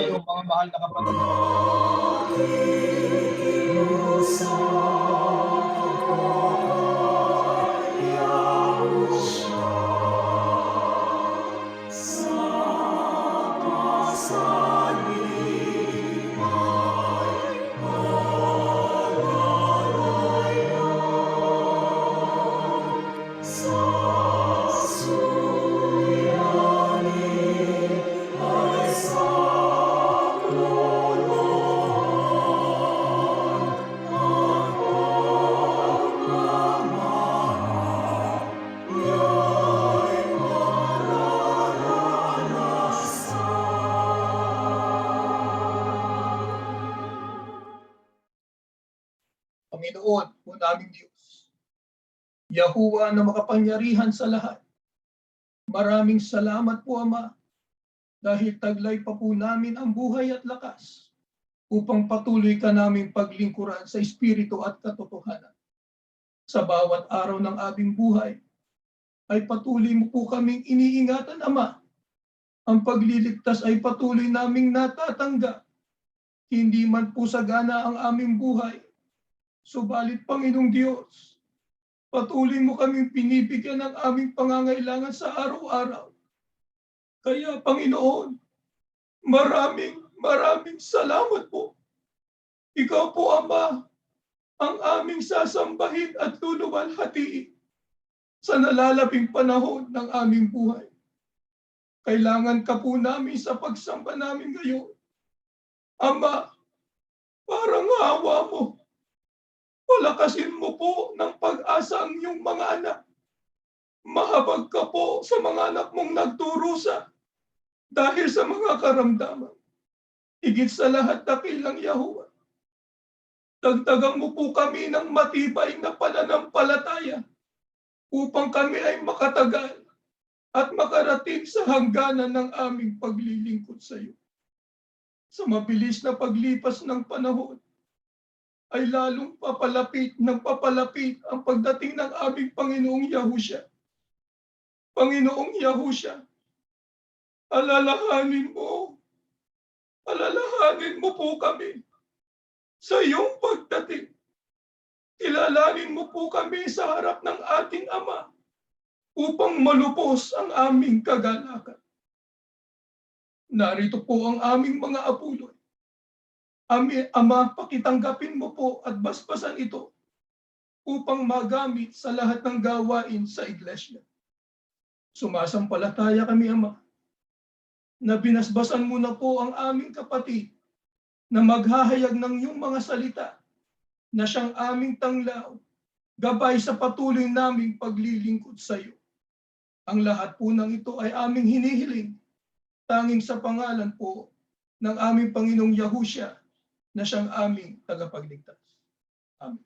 kayo, mga mahal na kapatid. Panginoon po naming Diyos, Yahuwa na makapangyarihan sa lahat, maraming salamat po Ama dahil taglay pa po namin ang buhay at lakas upang patuloy ka naming paglingkuran sa Espiritu at katotohanan. Sa bawat araw ng aming buhay ay patuloy mo po kaming iniingatan Ama. Ang pagliligtas ay patuloy naming natatanggap. Hindi man po sagana ang aming buhay, subalit Panginoong Diyos, patuloy mo kaming pinibigyan ng aming pangangailangan sa araw-araw. Kaya Panginoon, maraming salamat po. Ikaw po Ama, ang aming sasambahin at luluwalhatiin sa nalalabing panahon ng aming buhay. Kailangan ka po namin sa pagsamba namin ngayon. Ama, parang awa mo. Palakasin mo po ng pag-asa ang iyong mga anak. Mahabag ka po sa mga anak mong nagturusa dahil sa mga karamdaman. Higit sa lahat, dakilang Yahuwah. Dagdagan mo po kami ng matibay na pananampalataya upang kami ay makatagal at makarating sa hangganan ng aming paglilingkod sa iyo. Sa mabilis na paglipas ng panahon, ay lalong papalapit ang pagdating ng aming Panginoong Yahushua. Panginoong Yahushua, alalahanin mo po kami sa iyong pagdating. Kilalanin mo po kami sa harap ng ating Ama upang malubos ang aming kagalakan. Narito po ang aming mga apuloy. Ama, pakitanggapin mo po at basbasan ito upang magamit sa lahat ng gawain sa iglesia. Sumasampalataya kami, Ama, na binasbasan mo na po ang aming kapatid na maghahayag ng iyong mga salita na siyang aming tanglaw, gabay sa patuloy naming paglilingkod sa iyo. Ang lahat po ng ito ay aming hinihiling, tanging sa pangalan po ng aming Panginoong Yahushua na siyang aming tagapagligtas. Amen.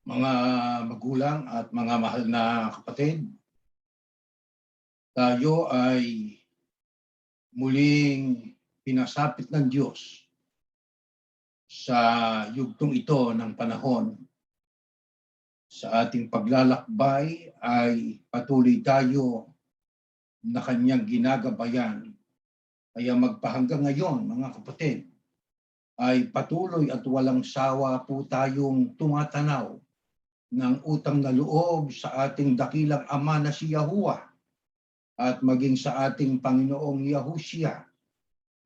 Mga magulang at mga mahal na kapatid, tayo ay muling pinasapit ng Diyos sa yugtong ito ng panahon. Sa ating paglalakbay ay patuloy tayo na kanyang ginagabayan Kaya magpahanggang ngayon, mga kapatid, ay patuloy at walang sawa po tayong tumatanaw ng utang na loob sa ating dakilang Ama na si Yahuwah at maging sa ating Panginoong Yahushua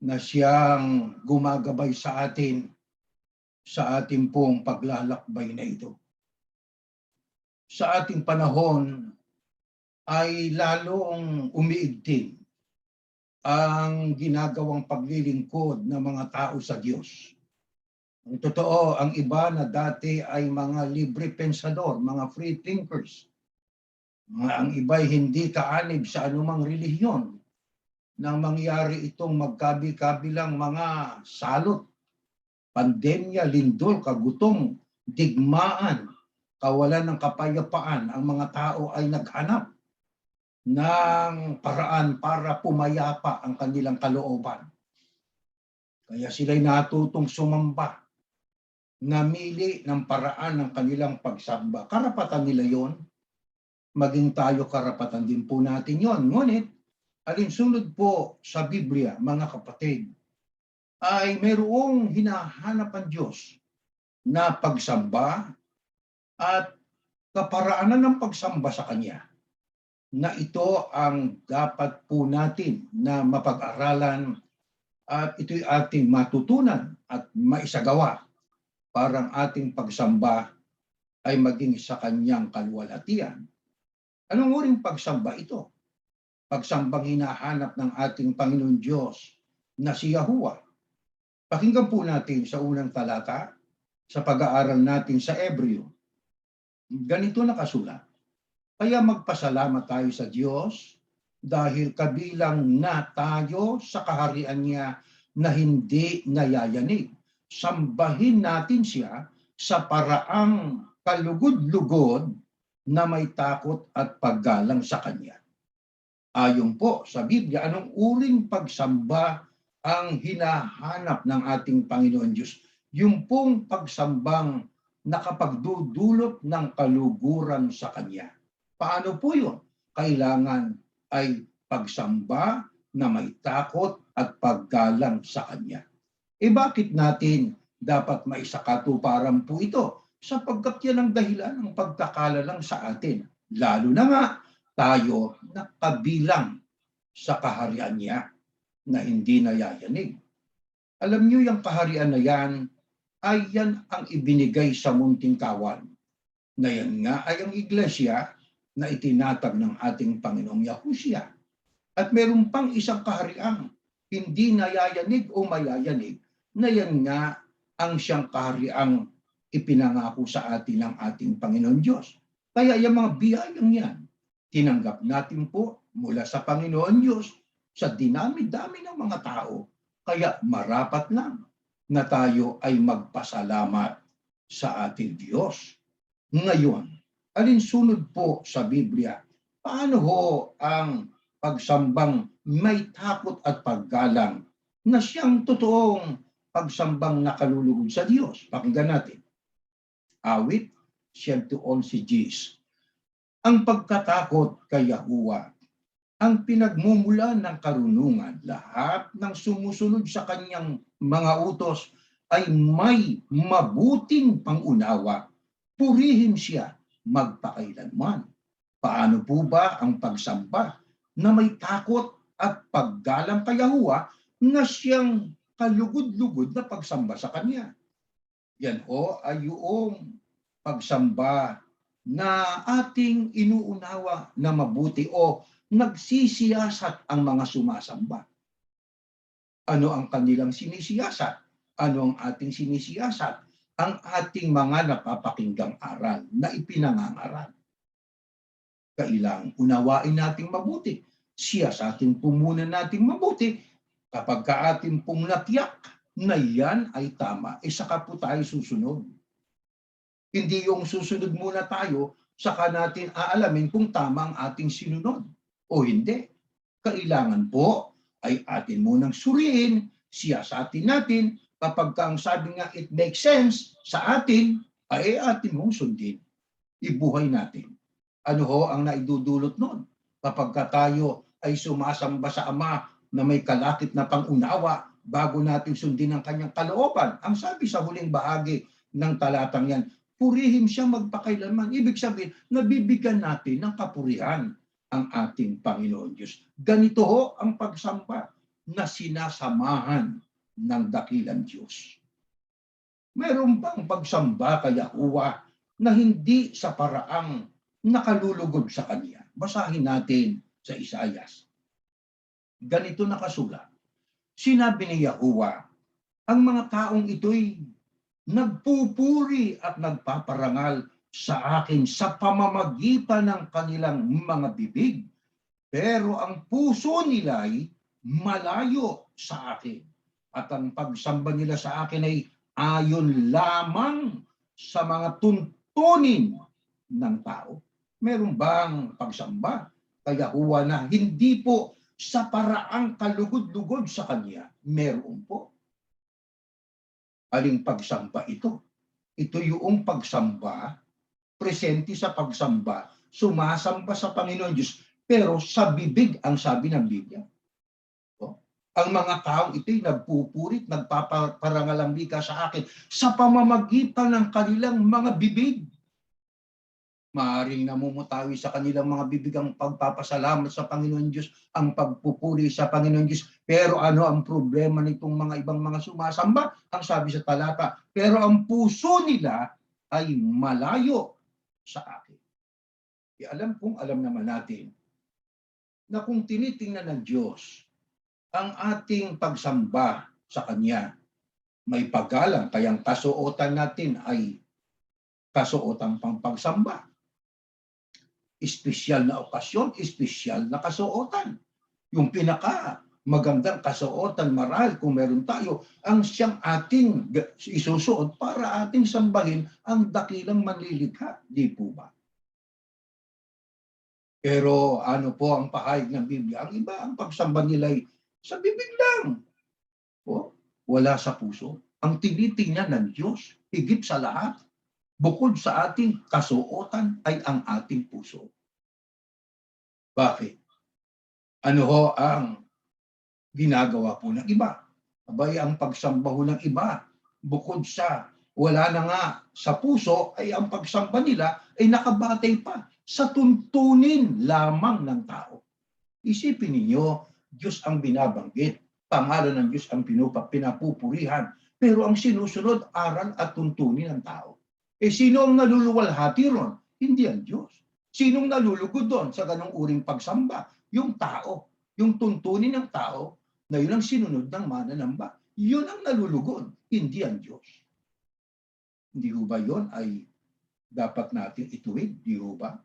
na siyang gumagabay sa atin sa ating pong paglalakbay na ito. Sa ating panahon ay lalong umiigting ang ginagawang paglilingkod ng mga tao sa Diyos. Ang totoo, ang iba na dati ay mga libre pensador, mga free thinkers. Ang iba ay hindi kaanib sa anumang relihiyon nang mangyari itong magkabi-kabilang mga salot, pandemya, lindol, kagutom, digmaan, kawalan ng kapayapaan. Ang mga tao ay naghanap ng paraan para pumayapa ang kanilang kalooban. Kaya sila'y natutong sumamba, namili ng paraan ng kanilang pagsamba. Karapatan nila yon, maging tayo karapatan din po natin yon. Ngunit, alinsunod po sa Biblia, mga kapatid, ay mayroong hinahanap ang Diyos na pagsamba at kaparaanan ng pagsamba sa Kanya, na ito ang dapat po natin na mapag-aralan at ito'y ating matutunan at maisagawa para ang ating pagsamba ay maging sa Kanyang kaluwalhatian. Anong uring pagsamba ito? Pagsambang hinahanap ng ating Panginoon Diyos na si Yahuwah. Pakinggan po natin sa unang talata sa pag-aaral natin sa Hebreo. Ganito nakasulat. Kaya magpasalamat tayo sa Diyos dahil kabilang na tayo sa kaharian niya na hindi nayayanig. Sambahin natin siya sa paraang kalugod-lugod na may takot at paggalang sa Kanya. Ayon po sa Biblia, anong uring pagsamba ang hinahanap ng ating Panginoon Diyos? Yung pong pagsambang nakapagdudulot ng kaluguran sa Kanya. Paano po yun? Kailangan ay pagsamba na may takot at paggalang sa Kanya. Bakit natin dapat maisakatuparan po ito? Sapagkat yan ang dahilan ng pagkakalalang sa atin. Lalo na nga tayo nakabilang sa kaharian niya na hindi nayayanig. Alam niyo yung kaharian na yan ay yan ang ibinigay sa munting kawan. Na yan nga ay ang iglesia na itinatag ng ating Panginoong Yahushua. At meron pang isang kahariang hindi nayayanig o mayayanig, na yan nga ang siyang kahariang ipinangako sa atin ng ating Panginoon Diyos. Kaya yung mga biyayang yan, tinanggap natin po mula sa Panginoon Diyos sa dinami-dami ng mga tao. Kaya marapat lang na tayo ay magpasalamat sa ating Diyos. Ngayon, alinsunod po sa Biblia, paano ho ang pagsambang may takot at paggalang na siyang totoong pagsambang nakalulugod sa Diyos? Pakinggan natin. Awit 111. Ang pagkatakot kay Yahuwah, ang pinagmumulan ng karunungan, lahat ng sumusunod sa kanyang mga utos ay may mabuting pangunawa. Purihin siya magpakailanman. Paano po ba ang pagsamba na may takot at paggalang kay Yahuwah na siyang kalugod-lugod na pagsamba sa Kanya? Yan ho ay yung pagsamba na ating inuunawa na mabuti o nagsisiyasat ang mga sumasamba. Ano ang kanilang sinisiyasat? Ano ang ating sinisiyasat? Ang ating mga napapakinggang aral na ipinangangaral. Kailangang unawain nating mabuti. Siyasatin po muna nating mabuti. Kapag ka ating pong natiyak na yan ay tama, saka po tayo susunod. Hindi yung susunod muna tayo, saka natin aalamin kung tama ang ating sinunod o hindi. Kailangan po ay atin munang suriin, siyasatin natin. Kapag ang sabi nga it makes sense sa atin, ay atin mong sundin. Ibuhay natin. Ano ho ang naidudulot nun? Kapag tayo ay sumasamba sa Ama na may kalakip na pangunawa bago natin sundin ang kanyang kalooban. Ang sabi sa huling bahagi ng talatang yan, purihin siya magpakailanman. Ibig sabihin, nabibigyan natin ng kapurihan ang ating Panginoon Diyos. Ganito ho ang pagsamba na sinasamahan ng dakilang Diyos. Mayroon bang pagsamba kay Yahuwah na hindi sa paraang nakalulugod sa Kanya? Basahin natin sa Isaias. Ganito nakasulat. Sinabi ni Yahuwah, ang mga taong ito'y nagpupuri at nagpaparangal sa akin sa pamamagitan ng kanilang mga bibig, pero ang puso nila'y malayo sa akin. At ang pagsamba nila sa akin ay ayon lamang sa mga tuntunin ng tao. Meron bang pagsamba kay Yahuwah na hindi po sa paraang kalugod-lugod sa Kanya? Meron po. Aling pagsamba ito? Ito yung pagsamba, presente sa pagsamba, sumasamba sa Panginoon Diyos, pero sa bibig ang sabi ng Biblia. Ang mga taong ito'y nagpupurit, nagpaparangalambika sa akin sa pamamagitan ng kanilang mga bibig. Maaaring namumutawi sa kanilang mga bibig ang pagpapasalamat sa Panginoon Diyos, ang pagpupuri sa Panginoon Diyos. Pero ano ang problema nitong mga ibang mga sumasamba? Ang sabi sa talata, pero ang puso nila ay malayo sa akin. Alam naman natin na kung tinitingnan ng Diyos ang ating pagsamba sa Kanya, may paggalang, kayang kasuotan natin ay kasuotan pang pagsamba. Espesyal na okasyon, espesyal na kasuotan. Yung pinaka magandang kasuotan, maral kung meron tayo, ang siyang ating isusuot para ating sambahin ang dakilang manlilikha. Di po ba? Pero ano po ang pahayag ng Biblia? Ang iba, ang pagsamba nila'y sa bibig lang. Wala sa puso. Ang tinitingnan ng Diyos, higit sa lahat, bukod sa ating kasuotan ay ang ating puso. Bakit? Ano ho ang ginagawa po ng iba? Abay, ang pagsamba ho ng iba, bukod sa wala na nga sa puso, ay ang pagsamba nila ay nakabatay pa sa tuntunin lamang ng tao. Isipin ninyo, Diyos ang binabanggit, pangalan ng Diyos ang pinapupurihan, pero ang sinusunod, aral at tuntunin ng tao. Sino ang naluluwalhati ron? Hindi ang Diyos. Sinong nalulugod doon sa ganong uring pagsamba? Yung tao. Yung tuntunin ng tao na yun ang sinunod ng mananamba. Yun ang nalulugod, hindi ang Diyos. Hindi ho ba yun ay dapat natin ituwid? Di ho ba?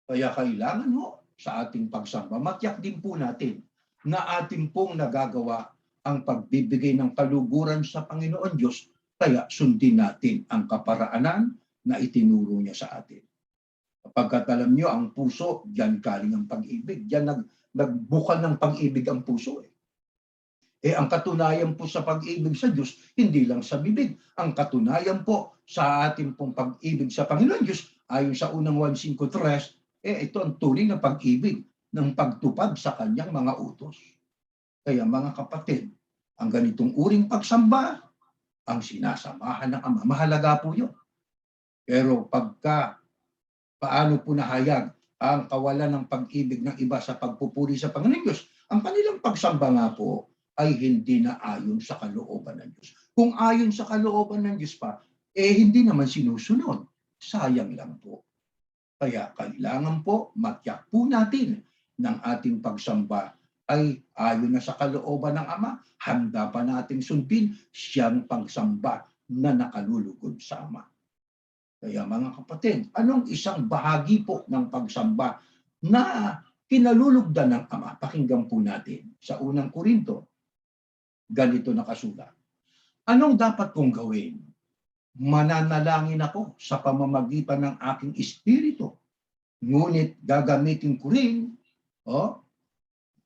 Kaya kailangan ho sa ating pagsamba, matyak din po natin na ating pong nagagawa ang pagbibigay ng kaluguran sa Panginoon Diyos, kaya sundin natin ang kaparaanan na itinuro niya sa atin. Kapagkat alam niyo, ang puso, diyan galing ang pag-ibig. Diyan nagbukal ng pag-ibig ang puso. Ang katunayan po sa pag-ibig sa Diyos, hindi lang sa bibig. Ang katunayan po sa ating pong pag-ibig sa Panginoon Diyos, ayon sa unang 1:5-3, ito ang turing na pag-ibig ng pagtupad sa kanyang mga utos. Kaya mga kapatid, ang ganitong uring pagsamba, ang sinasamahan ng Ama. Mahalaga po yun. Pero paano po nahayag ang kawalan ng pag-ibig ng iba sa pagpupuri sa Panginoon Diyos, ang kanilang pagsamba nga po ay hindi na ayon sa kalooban ng Diyos. Kung ayon sa kalooban ng Diyos pa, hindi naman sinusunod. Sayang lang po. Kaya kailangan po matyak po natin ng ating pagsamba ay ayon na sa kalooban ng Ama, handa pa nating sundin siyang pagsamba na nakalulugod sa Ama. Kaya mga kapatid, anong isang bahagi po ng pagsamba na kinalulugdan ng Ama? Pakinggan po natin sa unang Korinto. Ganito nakasulat. Anong dapat kong gawin? Mananalangin ako sa pamamagitan ng aking espiritu. Ngunit gagamitin ko rin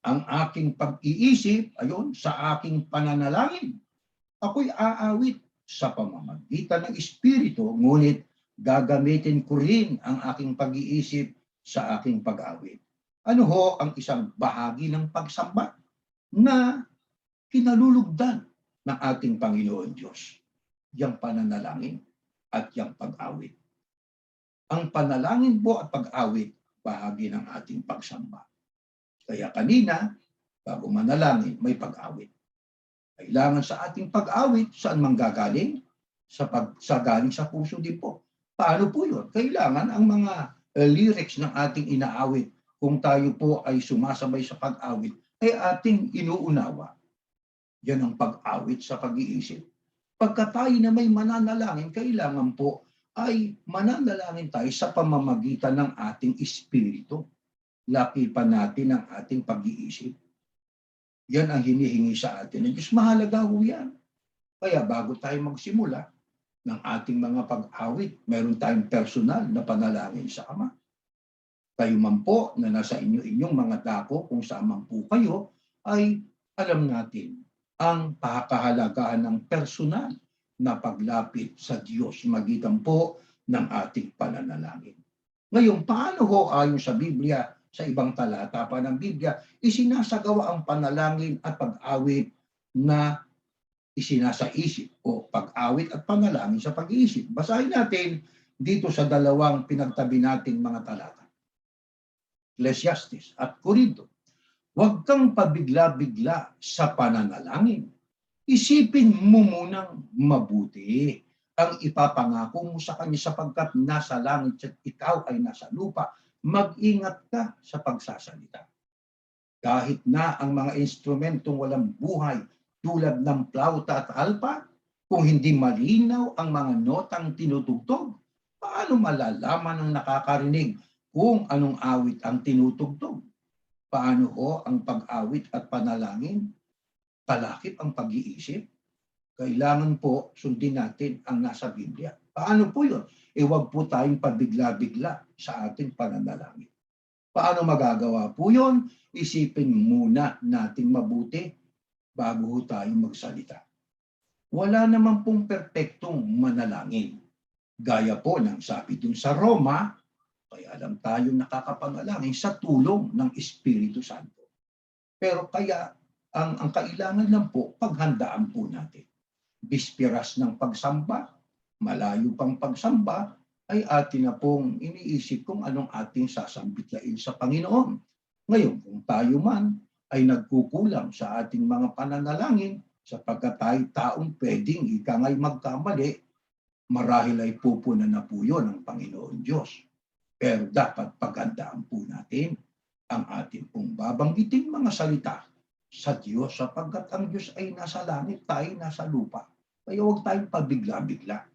ang aking pag-iisip sa aking pananalangin. Ako'y aawit sa pamamagitan ng espiritu, ngunit gagamitin ko rin ang aking pag-iisip sa aking pag-awit. Ano ho ang isang bahagi ng pagsamba? na kinalulugdan ng ating Panginoon Diyos. Yang pananalangin at yang pag-awit. Ang panalangin po at pag-awit, bahagi ng ating pagsamba. Kaya kanina, bago manalangin, may pag-awit. Kailangan sa ating pag-awit, saan manggagaling? Sa galing sa puso din po. Paano po yun? Kailangan ang mga lyrics ng ating inaawit, kung tayo po ay sumasabay sa pag-awit, ay ating inuunawa. Yan ang pag-awit sa pag-iisip. Pagka tayo na may mananalangin, kailangan po ay mananalangin tayo sa pamamagitan ng ating espiritu. Lakipan natin ang ating pag-iisip. Yan ang hinihingi sa atin ng Diyos. Mahalaga ho yan. Kaya bago tayo magsimula ng ating mga pag-awit, meron tayong personal na panalangin sa Ama. Kayo man po na nasa inyong mga dako, kung saan man po kayo, ay alam natin ang pakahalagahan ng personal na paglapit sa Diyos magitan po ng ating pananalangin. Ngayon, paano ho ayon sa Biblia, sa ibang talata pa ng Biblia, isinasagawa ang panalangin at pag-awit na isinasaisip o pag-awit at panalangin sa pag-iisip? Basahin natin dito sa dalawang pinagtabi nating mga talata. Ecclesiastes at Corinto. Huwag kang pabigla-bigla sa pananalangin. Isipin mo munang mabuti ang ipapangako mo sa Kanya sapagkat nasa langit at ikaw ay nasa lupa. Mag-ingat ka sa pagsasalita. Kahit na ang mga instrumentong walang buhay tulad ng plauta at alpa, kung hindi malinaw ang mga notang tinutugtog, paano malalaman ng nakakarinig kung anong awit ang tinutugtog? Paano ho ang pag-awit at panalangin? Kalakip ang pag-iisip? Kailangan po sundin natin ang nasa Biblia. Paano po yun? Huwag po tayong pabigla-bigla sa ating pananalangin. Paano magagawa po yun? Isipin muna natin mabuti bago tayo magsalita. Wala naman pong perpektong manalangin. Gaya po ng sabi dun sa Roma, kaya alam tayo nakakapanalangin sa tulong ng Espiritu Santo. Pero kaya ang kailangan lang po, paghandaan po natin. Bispiras ng pagsamba, malayo pang pagsamba, ay atin na pong iniisip kung anong ating sasambitlain sa Panginoon. Ngayon, kung tayo man ay nagkukulang sa ating mga pananalangin, sapagkat tayo taong pwedeng ikangay magkamali, marahil ay pupunan na po yun ng Panginoon Diyos. Pero dapat paghandaan po natin ang ating pong babanggiting mga salita sa Diyos sapagkat ang Diyos ay nasa langit, tayo nasa lupa. Kaya huwag tayong pabigla-bigla.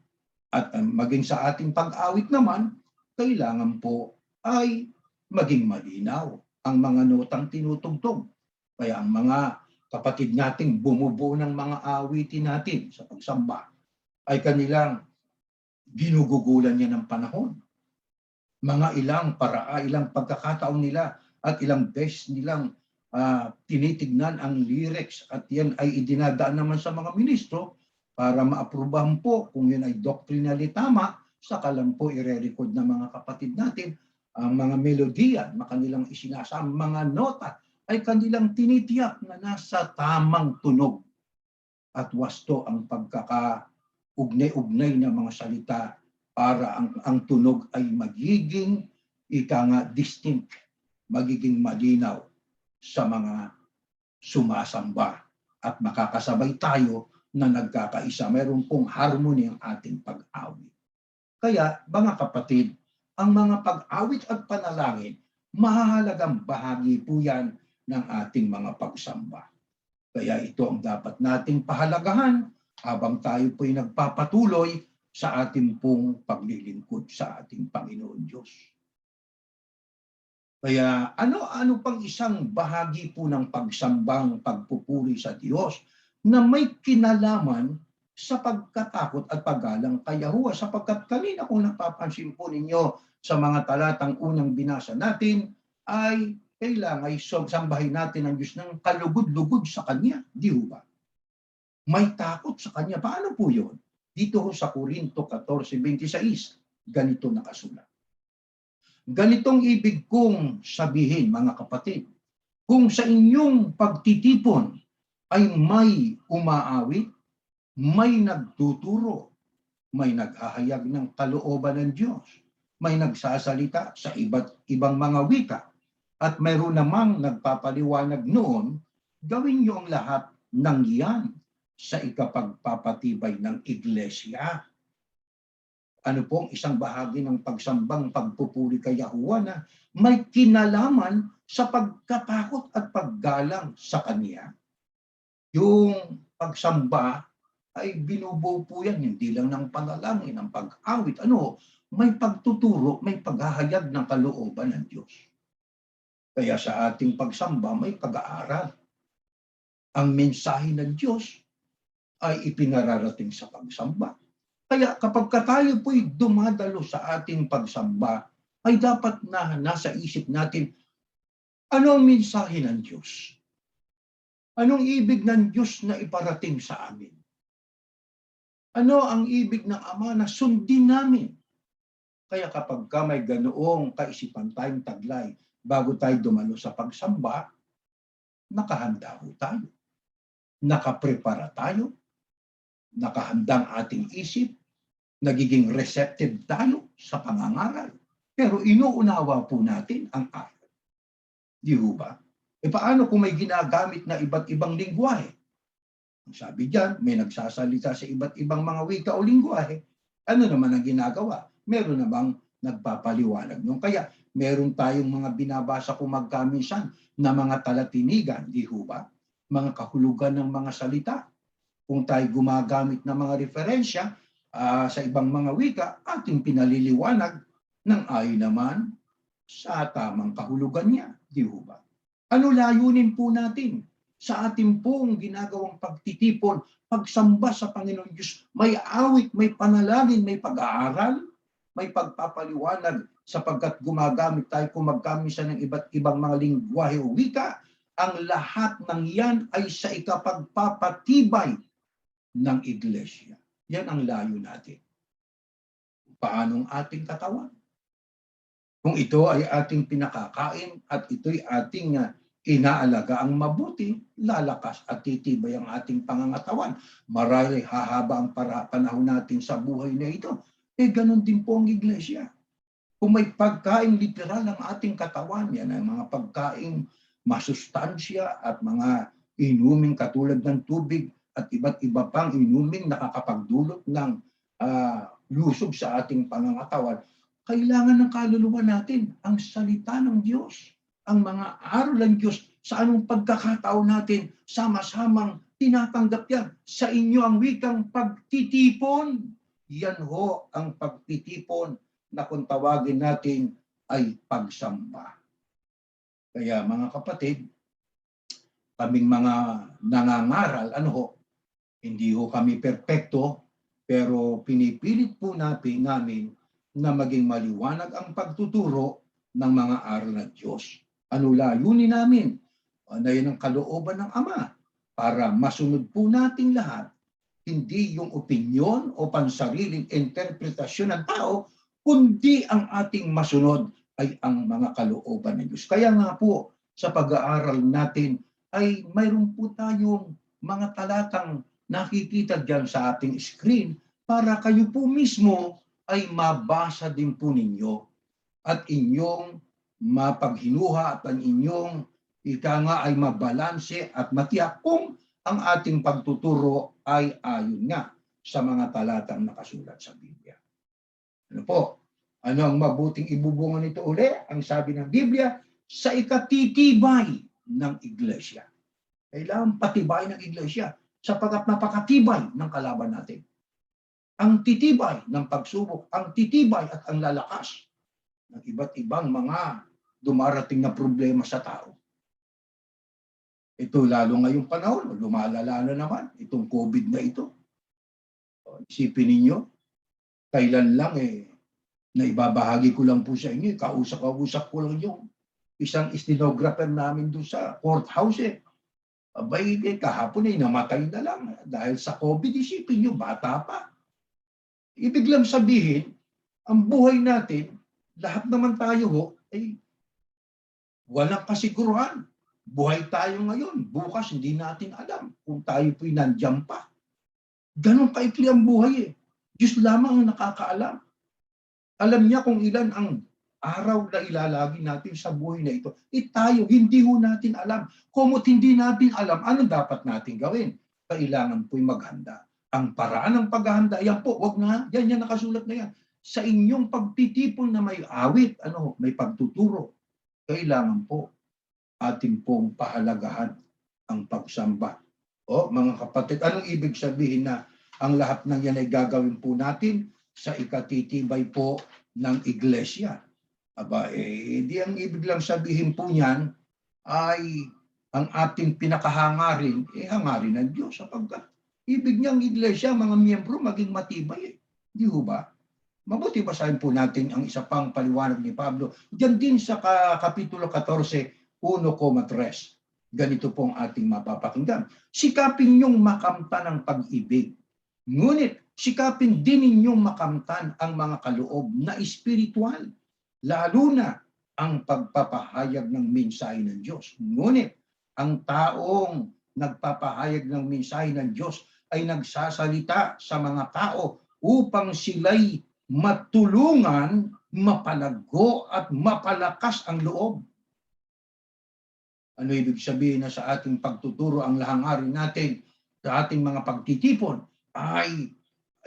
At maging sa ating pag-awit naman, kailangan po ay maging malinaw ang mga notang tinutugtog. Kaya ang mga kapatid nating bumubuo ng mga awitin natin sa pagsamba ay kanilang ginugugulan niya ng panahon. Mga ilang pagkakataon nila at ilang beses nilang tinitignan ang lyrics at yan ay idinadaan naman sa mga ministro para maaprubahan po kung yun ay doctrinally tama, saka lang po i-record ng mga kapatid natin ang mga melodiya na kanilang isinasama, mga nota ay kanilang tinitiyak na nasa tamang tunog at wasto ang pagkakaugnay-ugnay ng mga salita para ang tunog ay magiging distinct, magiging malinaw sa mga sumasamba at makakasabay tayo na nagkakaisa. Meron pong harmony ang ating pag-awit. Kaya, mga kapatid, ang mga pag-awit at panalangin, mahalagang bahagi po yan ng ating mga pagsamba. Kaya ito ang dapat nating pahalagahan habang tayo po'y nagpapatuloy sa ating pong paglilingkod sa ating Panginoon Diyos. Kaya ano pang isang bahagi po ng pagsambang pagpupuri sa Diyos na may kinalaman sa pagkatakot at paggalang kay Yahuwah, sapagkat kanina kung napapansin po ninyo sa mga talatang unang binasa natin ay kailangan sambahin natin ang Diyos ng kalugod-lugod sa Kanya. Di ba? May takot sa Kanya. Paano po yun? Dito sa Corinto 14:26, ganito nakasulat. Ganitong ibig kong sabihin, mga kapatid, Kung sa inyong pagtitipon ay may umaawit, may nagtuturo, may naghahayag ng kalooban ng Diyos, may nagsasalita sa iba't ibang mga wika, at mayroon namang nagpapaliwanag noon, gawin niyo ang lahat ng iyan sa ikapagpapatibay ng iglesia. Ano pong isang bahagi ng pagsambang pagpupuri kay Yahuwah na may kinalaman sa pagkatakot at paggalang sa Kanya. Yung pagsamba ay binubuo po yan, hindi lang ng panalangin, ng pag-awit. May pagtuturo, may paghahayag ng kalooban ng Diyos. Kaya sa ating pagsamba, may pag-aaral. Ang mensahe ng Diyos ay ipinararating sa pagsamba. Kaya kapag tayo po'y dumadalo sa ating pagsamba, ay dapat na nasa isip natin, ano ang mensahe ng Diyos? Anong ibig ng Diyos na iparating sa amin? Ano ang ibig ng Ama na sundin namin? Kaya kapag may ganoong kaisipan tayong taglay, bago tayo dumalo sa pagsamba, nakahanda ho tayo. Nakaprepara tayo. Nakahandang ating isip. Nagiging receptive tayo sa pangangaral. Pero inuunawa po natin ang aral. Di ho ba? Paano kung may ginagamit na iba't ibang lingwahe? Ang sabi diyan, may nagsasalita sa iba't ibang mga wika o lingwahe. Ano naman ang ginagawa? Meron namang nagpapaliwanag nung. Kaya meron tayong mga binabasa kung magkaminsan na mga talatinigan, di ho ba? Mga kahulugan ng mga salita. Kung tayo gumagamit ng mga referensya sa ibang mga wika, ating pinaliliwanag ng ayon naman sa tamang kahulugan niya. Di ho ba? Ano layunin po natin sa ating pong ginagawang pagtitipon, pagsamba sa Panginoon Diyos? May awit, may panalangin, may pag-aaral, may pagpapaliwanag sapagkat gumagamit tayo kung magkamisa ng iba't ibang mga lingwahe o wika. Ang lahat ng yan ay sa ikapagpapatibay ng iglesia. Yan ang layo natin. Paanong ating katawan? Kung ito ay ating pinakakain at ito'y ating inaalaga ang mabuti, lalakas at titibay ang ating pangangatawan. Marahil hahaba ang panahon natin sa buhay na ito. Ganun din po ang iglesia. Kung may pagkain literal ng ating katawan, yan ang mga pagkain masustansya at mga inuming katulad ng tubig at iba't iba pang inuming nakakapagdulot ng lusog sa ating pangangatawan, kailangan ng kaluluwa natin ang salita ng Diyos, ang mga aral ng Diyos sa anong pagkakataon natin, sama-samang tinatanggap yan. Sa inyo ang wikang pagtitipon. Yan ho ang pagtitipon na kung tawagin natin ay pagsamba. Kaya mga kapatid, kaming mga nangangaral, hindi ho kami perpekto, pero pinipilit po namin na maging maliwanag ang pagtuturo ng mga aral ng Diyos. Ano layunin namin? Na yun ang kalooban ng Ama para masunod po natin lahat, hindi yung opinyon o pansariling interpretasyon ng tao, kundi ang ating masunod ay ang mga kalooban ng Diyos. Kaya nga po, sa pag-aaral natin ay mayroon po tayong mga talatang nakikita dyan sa ating screen para kayo po mismo ay mabasa din po ninyo at inyong mapaghinuha at ang inyong ay mabalanse at matiyak kung ang ating pagtuturo ay ayon nga sa mga talatang nakasulat sa Biblia. Ano po? Ano ang mabuting ibubunga nito uli? Ang sabi ng Biblia, sa ikatitibay ng iglesia. Kailangan patibay ng iglesia sapagkat napakatibay ng kalaban natin. Ang titibay ng pagsubok, ang titibay at ang lalakas ng iba't ibang mga dumarating na problema sa tao. Ito lalo ngayong panahon, lumalala na naman itong COVID na ito. Isipin ninyo, kailan lang na ibabahagi ko lang po sa inyo, kausap ko lang yung isang stenographer namin doon sa courthouse. Abay, kahapon namatay na lang dahil sa COVID. Isipin nyo, bata pa. Ibig lang sabihin, ang buhay natin, lahat naman tayo ay walang kasiguruhan. Buhay tayo ngayon. Bukas hindi natin alam kung tayo po'y nandiyan pa. Ganon kaikli ang buhay eh. Diyos lamang ang nakakaalam. Alam niya kung ilan ang araw na ilalagi natin sa buhay na ito. Tayo, hindi ho natin alam. Kumu't hindi natin alam, anong dapat natin gawin? Kailangan po'y maghanda. Ang paraan ng paghahanda, yan po, wag na, yan nakasulat na yan. Sa inyong pagtitipon na may awit, may pagtuturo, kailangan po ating pong pahalagahan ang pagsamba. O mga kapatid, anong ibig sabihin na ang lahat ng yan ay gagawin po natin sa ikatitibay po ng iglesia? Aba, hindi ang ibig lang sabihin po niyan ay ang ating pinakahangarin, hangarin ng Diyos. Sapagkat ibig niyang iglesia, mga miyembro, maging matibay. Di ho ba? Mabuti basahin po natin ang isa pang paliwanag ni Pablo. Diyan din sa Kapitulo 14, 1,3. Ganito pong ating mapapakinggan. Sikapin niyong makamtan ang pag-ibig. Ngunit sikapin din ninyong makamtan ang mga kaloob na espiritual, lalo na ang pagpapahayag ng mensahe ng Diyos. Ngunit ang taong nagpapahayag ng mensahe ng Diyos ay nagsasalita sa mga tao upang sila'y matulungan, mapalago at mapalakas ang loob. Ano ibig sabihin na sa ating pagtuturo ang lahangarin natin, sa ating mga pagtitipon, ay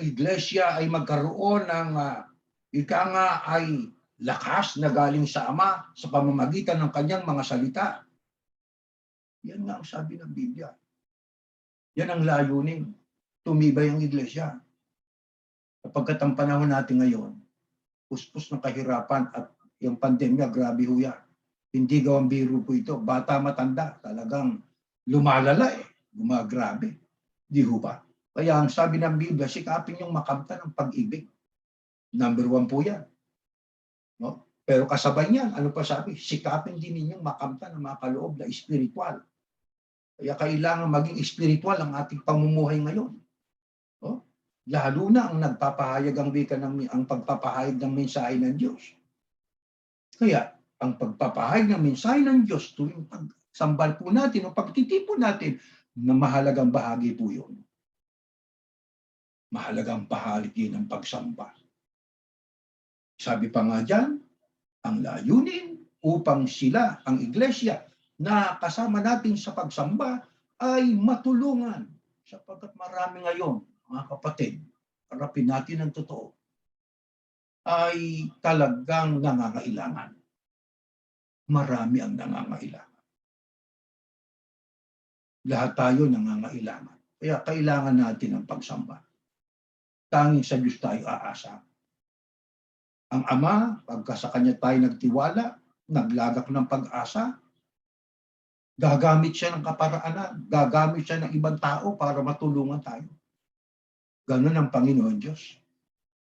iglesia ay magkaroon ng ika nga ay lakas na galing sa Ama sa pamamagitan ng kanyang mga salita. Yan nga ang sabi ng Biblia. Yan ang layunin. Tumibay ang iglesia. Kapagkat ang panahon natin ngayon, puspos ng kahirapan at yung pandemya, grabe ho yan. Hindi gawang biro po ito. Bata, matanda, talagang lumalala gumagrabe. Di ho ba? Kaya ang sabi ng Biblia, sikapin yung makamtan ng pag-ibig. Number 1 po yan. No? Pero kasabay niyan, ano pa sabi? Sikapin din ninyong makamtan ng mga kaloob na espiritual. Kaya kailangan maging espiritual ang ating pamumuhay ngayon. No? Lalo na ang nagpapahayag ang wika ang pagpapahayag ng mensahe ng Diyos. Kaya ang pagpapahayag ng mensahe ng Diyos tuwing pagsambal po natin o pagtitipon natin na mahalagang bahagi po yun. Mahalagang bahagi ng pagsamba. Sabi pa nga dyan, ang layunin upang sila, ang iglesia, na kasama natin sa pagsamba ay matulungan. Sapagkat marami ngayon, mga kapatid, harapin natin ang totoo, ay talagang nangangailangan. Marami ang nangangailangan. Lahat tayo nangangailangan. Kaya kailangan natin ang pagsamba. Tanging sa Diyos tayo aasa. Ang Ama, pagka sa Kanya tayo nagtiwala, naglagak ng pag-asa, gagamit siya ng kaparaanan, gagamit siya ng ibang tao para matulungan tayo. Ganun ang Panginoon Diyos.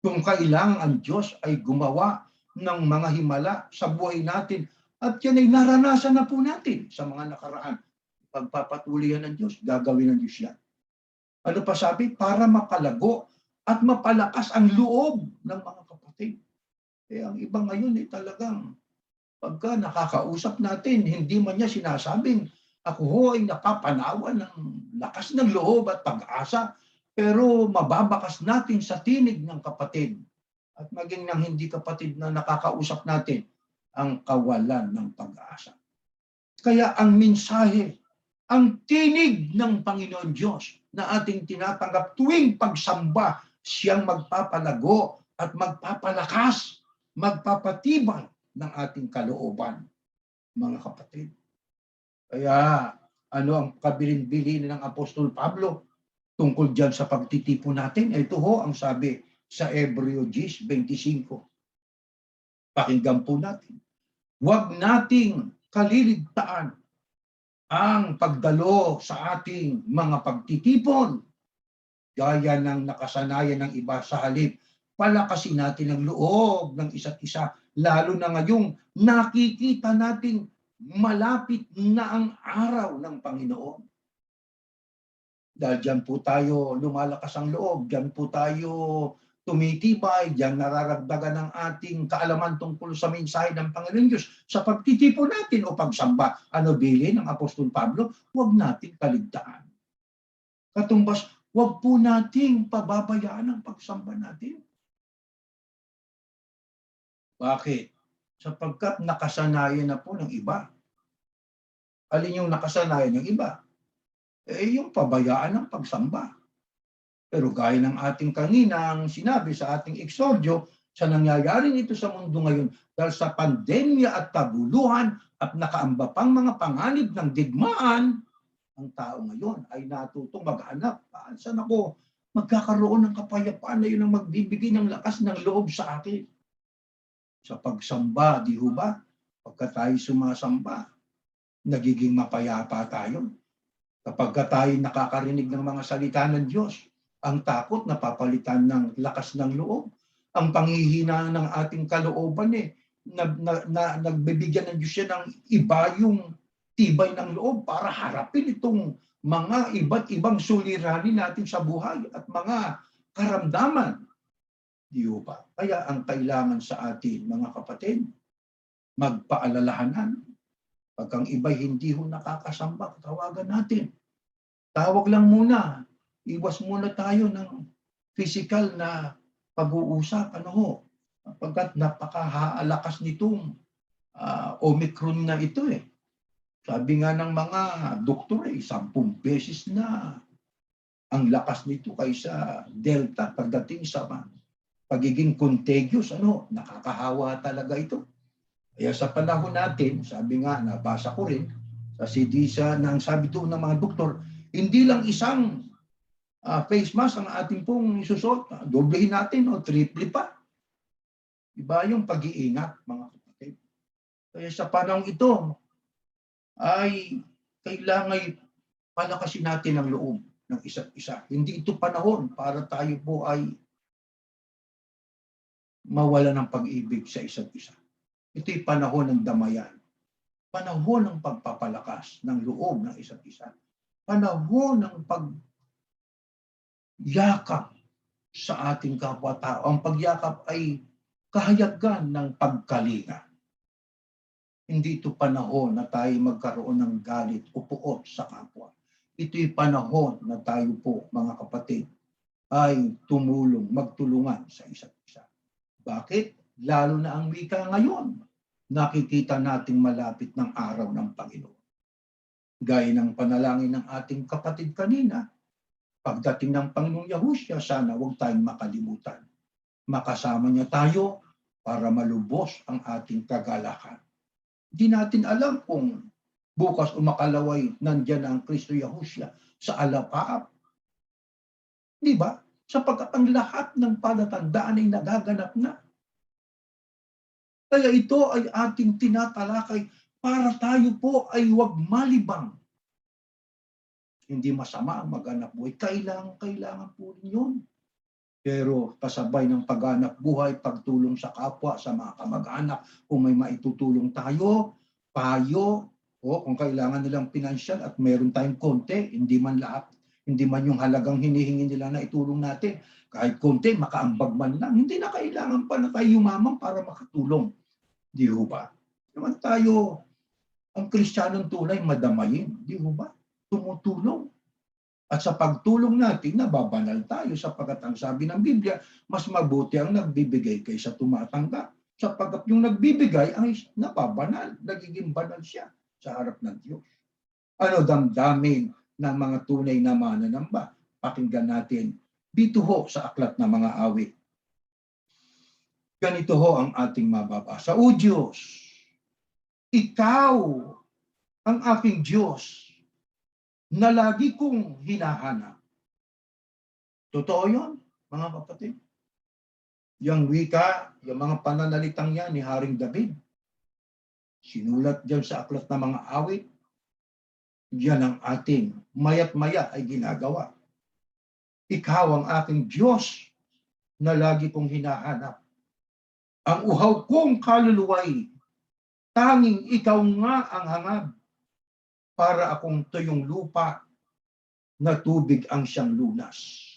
Kung kailangan ang Diyos ay gumawa ng mga himala sa buhay natin, at yan ay naranasan na po natin sa mga nakaraan. Pagpapatuloy ng Diyos, gagawin ng Diyos yan. Ano pa sabi? Para mapalago at mapalakas ang loob ng mga kapatid. Ang iba ngayon talagang pagka nakakausap natin, hindi man niya sinasabing ako ho ay napapanawa ng lakas ng loob at pag-asa, pero mababakas natin sa tinig ng kapatid at maging ng hindi kapatid na nakakausap natin ang kawalan ng pag-asa. Kaya ang mensahe, ang tinig ng Panginoon Diyos na ating tinatanggap tuwing pagsamba, siyang magpapalago at magpapalakas, magpapatibay ng ating kalooban, mga kapatid. Kaya ano ang kabilin-bilin ng Apostol Pablo tungkol dyan sa pagtitipon natin? Ito ho ang sabi sa Hebreo 10:25. Pakinggan po natin. Huwag nating kaliligtaan ang pagdalo sa ating mga pagtitipon gaya ng nakasanayan ng iba. Sa halip, palakasin natin ang loob ng isa't isa, lalo na ngayong nakikita nating malapit na ang araw ng Panginoon. Dahil dyan po tayo lumalakas ang loob, dyan po tayo tumitibay, diyan nararagdagan ng ating kaalaman tungkol sa mensahe ng Panginoon Diyos sa pagtitipon natin o pagsamba. Ano bilin ng Apostol Pablo? Huwag natin kaligtaan. Katumbas, huwag po nating pababayaan ang pagsamba natin. Bakit? Sapagkat nakasanayan na po ng iba. Alin yung nakasanayan ng iba? Yung pabayaan ng pagsamba. Pero gaya ng ating kaninang sinabi sa ating eksordyo, sa nangyayari nito sa mundo ngayon, dahil sa pandemya at kaguluhan at nakaamba pang mga panganib ng digmaan, ang tao ngayon ay natutong maghanap. Saan ako magkakaroon ng kapayapaan na yun ang magbibigay ng lakas ng loob sa akin? Sa pagsamba, di ho ba? Pagka tayo sumasamba, nagiging mapayapa tayo. Kapag tayo nakakarinig ng mga salita ng Diyos, ang takot napapalitan ng lakas ng loob. Ang panghihina ng ating kalooban nagbibigyan ng Diyos siya ng iba yung tibay ng loob para harapin itong mga iba't ibang suliranin natin sa buhay at mga karamdaman. Di ba? Kaya ang kailangan sa atin, mga kapatid, magpaalalahanan. Pag ang iba'y hindi ho nakakasamba, tawagan natin. Tawag lang muna. Iwas muna tayo ng physical na pag-uusap. Pagkat napakahalakas nitong Omicron na ito eh. Sabi nga ng mga doktor 10 beses na ang lakas nito kaysa Delta pagdating sa pagiging contagious. Nakakahawa talaga ito. Kaya sa panahon natin, sabi nga, nabasa ko rin sa CDC nang sabi doon ng mga doktor, hindi lang isang face mask ang ating pong isusot, doblehin natin o triple pa. Iba yung pag-iingat, mga kapatid. Kaya sa panahon ito, ay kailangan palakasin natin ang loob ng isa't isa. Hindi ito panahon para tayo po ay mawala ng pag-ibig sa isa't isa. Ito'y panahon ng damayan. Panahon ng pagpapalakas ng loob ng isa't isa. Panahon ng pagyakap sa ating kapwa-tao. Ang pagyakap ay kahayagan ng pagkalinga. Hindi ito panahon na tayo magkaroon ng galit o puot sa kapwa. Ito'y panahon na tayo po, mga kapatid, ay magtulungan sa isa't isa. Bakit? Lalo na ang wika ngayon. Nakikita nating malapit ng araw ng Panginoon. Gaya ng panalangin ng ating kapatid kanina, pagdating ng Panginoong Yahushua, sana huwag tayong makalimutan. Makasama niya tayo para malubos ang ating kagalakan. Hindi natin alam kung bukas o makalaway nandyan ang Kristo Yahushua sa alapaap. Di ba? Sapagkat ang lahat ng palatandaan ay nagaganap na. Kaya ito ay ating tinatalakay para tayo po ay huwag malibang. Hindi masama ang maghanap buhay. Kailangan po rin yun. Pero kasabay ng paghanap buhay, pagtulong sa kapwa, sa mga kamag-anak, kung may maitutulong tayo, payo, o kung kailangan nilang pinansyal at meron tayong konti, hindi man yung halagang hinihingi nila na itulong natin. Kahit konti, makaambag man lang, hindi na kailangan pa na tayo yumamang para makatulong. Di ho ba? Naman tayo, ang Kristiyanong tunay, madamayin. Di ho ba? Tumutulong. At sa pagtulong natin, nababanal tayo sapagkat ang sabi ng Biblia, mas mabuti ang nagbibigay kaysa tumatanggap. Sapagkat yung nagbibigay ay nababanal, nagiging banal siya sa harap ng Diyos. Ano damdamin ng mga tunay na mananamba? Pakinggan natin dito ho sa aklat ng mga awit. Ganito ho ang ating mababasa. O Diyos, Ikaw ang aking Diyos na lagi kong hinahanap. Totoo yun, mga kapatid. Yung wika, yung mga pananalitang yan ni Haring David, sinulat dyan sa aklat ng mga awit, yan ang ating maya't maya ay ginagawa. Ikaw ang aking Diyos na lagi kong hinahanap. Ang uhaw kong kaluluway, tanging ikaw nga ang hangad. Para akong tuyong lupa na tubig ang siyang lunas.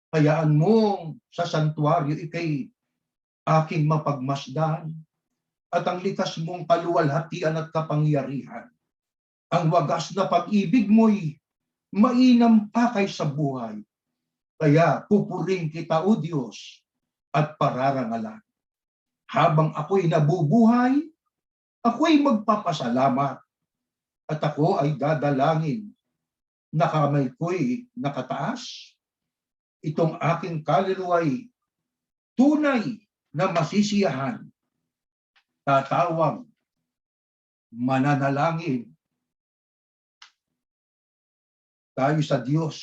Hayaan mong sa santuaryo ikay aking mapagmasdan at ang likas mong kaluwalhatian at kapangyarihan. Ang wagas na pag-ibig mo'y mainam pa kaysa buhay. Kaya pupuring kita, O Diyos, at pararangalan. Habang ako'y nabubuhay, ako'y magpapasalamat at ako ay dadalangin na kamay ko'y nakataas. Itong aking kaluluwa'y tunay na masisiyahan. Tatawag, mananalangin tayo sa Diyos.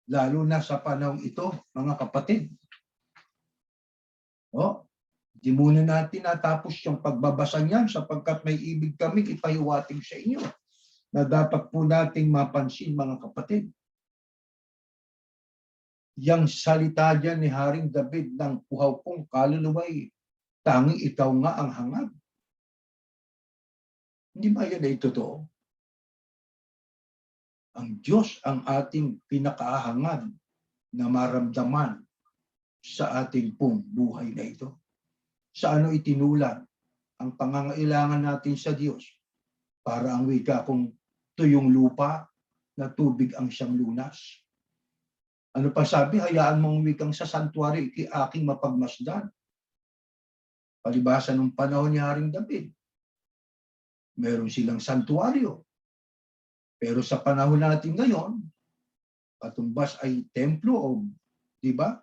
Lalo na sa panahon ito, mga kapatid. Di muna natin natapos yung pagbabasa niyan sapagkat may ibig kami ipahiwatig sa inyo na dapat po nating mapansin, mga kapatid. Yang salita dyan ni Haring David ng puhaw kong kaluluwa'y tanging ikaw nga ang hangad. Hindi ba yan ay totoo? Ang Diyos ang ating pinakahangad na maramdaman sa ating pong buhay na ito. Sa ano itinulan ang pangangailangan natin sa Diyos para ang wika kung tuyong lupa na tubig ang siyang lunas. Ano pa sabi? Hayaan mong wikang sa santuary aking mapagmasdan. Palibasa ng panahon ni Haring David. Meron silang santuaryo. Pero sa panahon natin ngayon, katumbas ay templo o, di ba?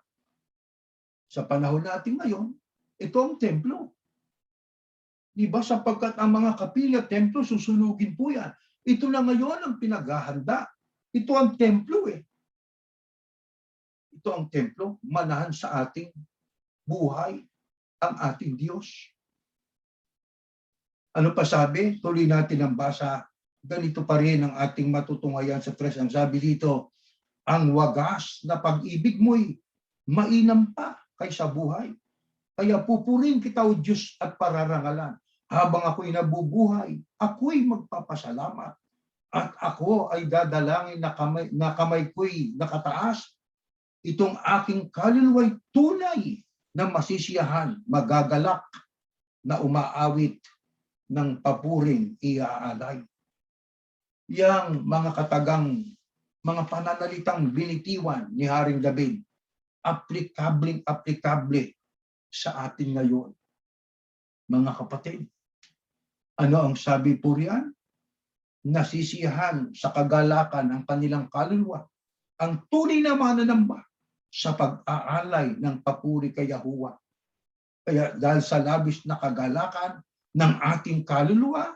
Sa panahon natin ngayon, ito ang templo. Di ba? Sapagkat ang mga kapilya, templo, susunugin po yan. Ito na ngayon ang pinaghahanda. Ito ang templo eh. Ito ang templo, manahan sa ating buhay, ang ating Diyos. Ano pa sabi? Tuloy natin ang basa. Ganito pa rin ang ating matutunghayan sa 3. Ang sabi dito, ang wagas na pag-ibig mo'y mainam pa kaysa buhay. Kaya pupurin kita, O Diyos, at pararangalan. Habang ako'y nabubuhay, ako'y magpapasalamat. At ako ay dadalangin na kamay ko'y nakataas. Itong aking kaluluwa'y tunay na masisiyahan, magagalak, na umaawit ng papuring iaalay. Yang mga katagang, mga pananalitang binitiwan ni Haring David, aplikable sa atin ngayon. Mga kapatid, ano ang sabi po riyan? Nasisiyahan sa kagalakan ng kanilang kaluluwa ang tunay na mananamba sa pag-aalay ng papuri kay Yahuwah. Kaya dahil sa labis na kagalakan ng ating kaluluwa,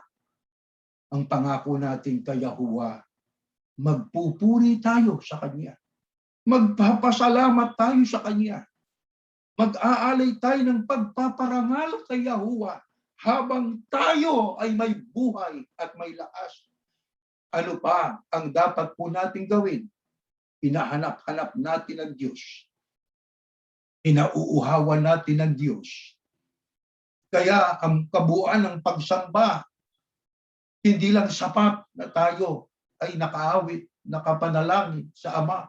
ang pangako natin kay Yahuwah, magpupuri tayo sa Kanya. Magpapasalamat tayo sa Kanya. Mag-aalay tayo ng pagpaparangal kay Yahuwah habang tayo ay may buhay at may lakas. Ano pa ang dapat po natin gawin? Hinahanap-hanap natin ang Diyos. Hinauuhawan natin ang Diyos. Kaya ang kabuuan ng pagsamba, hindi lang sapat na tayo ay nakaawit, nakapanalangin sa Ama.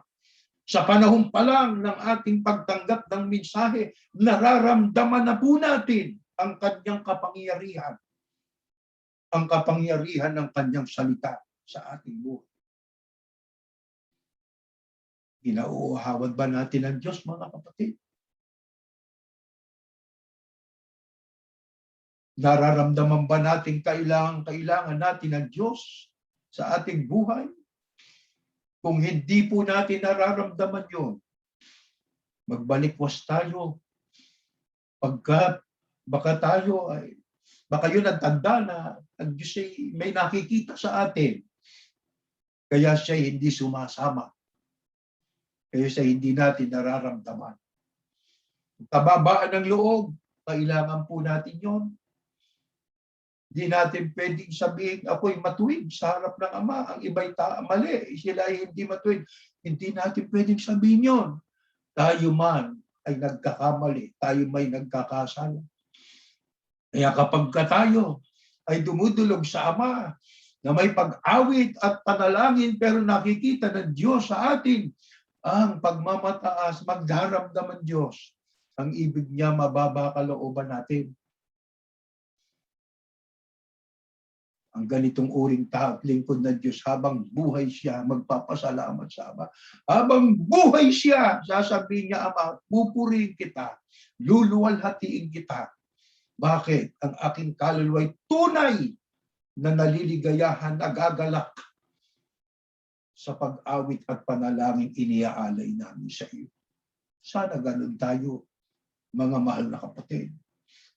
Sa panahon pa lang ng ating pagtanggap ng mensahe, nararamdaman na po natin ang kanyang kapangyarihan. Ang kapangyarihan ng kanyang salita sa ating buhay. Ginauuhawan ba natin ang Diyos, mga kapatid? Nararamdaman ba natin kailangan natin ang Diyos sa ating buhay? Kung hindi po natin nararamdaman yun, magbalikwas tayo. Pagkat baka yun ang tanda na ang Diyos ay may nakikita sa atin. Kaya siya hindi sumasama. Kaya siya hindi natin nararamdaman. Kababaan ng loob, kailangan po natin yon. Hindi natin pwedeng sabihin, ako'y matuwid sa harap ng Ama. Ang iba'y mali, sila ay hindi matuwid. Hindi natin pwedeng sabihin yon. Tayo man ay nagkakamali, tayo may nagkakasala. Kaya kapag tayo ay dumudulog sa Ama, na may pag-awit at panalangin, pero nakikita ng Diyos sa atin Ang pagmamataas, magdaramdaman Diyos. Ang ibig niya, mababa kalooban natin. Ang ganitong uring lingkod ng Diyos, habang buhay siya, magpapasalamat sa Ama. Habang buhay siya, sasabihin niya, Ama, pupurihin kita, luluwalhatiin kita. Bakit? Ang aking kaluluwa'y tunay na naliligayahan, nagagalak sa pag-awit at panalangin iniaalay namin sa iyo. Sana ganun tayo, mga mahal na kapatid.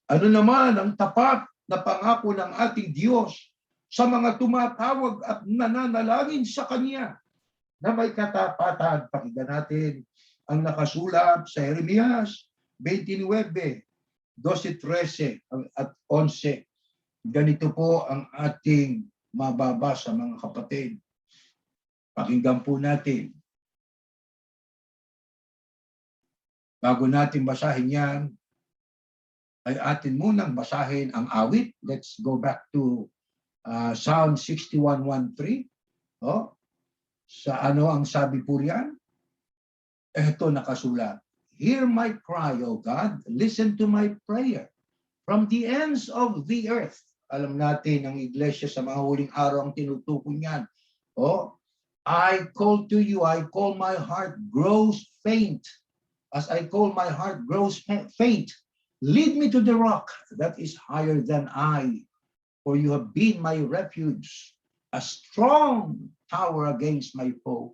Ano naman ang tapat na pangako ng ating Diyos sa mga tumatawag at nananalangin sa Kanya na may katapatan? Pakinggan natin ang nakasulat sa Jeremias 29, 12, 13 at 11. Ganito po ang ating mababasa, mga kapatid. Pakinggan po natin. Bago natin basahin yan, ay atin munang basahin ang awit. Let's go back to Psalm 61:1-3. Sa ano ang sabi po riyan? Ito nakasulat. Hear my cry, O God. Listen to my prayer. From the ends of the earth. Alam natin, ang iglesia sa mga huling araw ang tinutukoy niyan. I call to you, I call my heart grows faint. As I call my heart grows faint. Lead me to the rock that is higher than I. For you have been my refuge, a strong tower against my foe.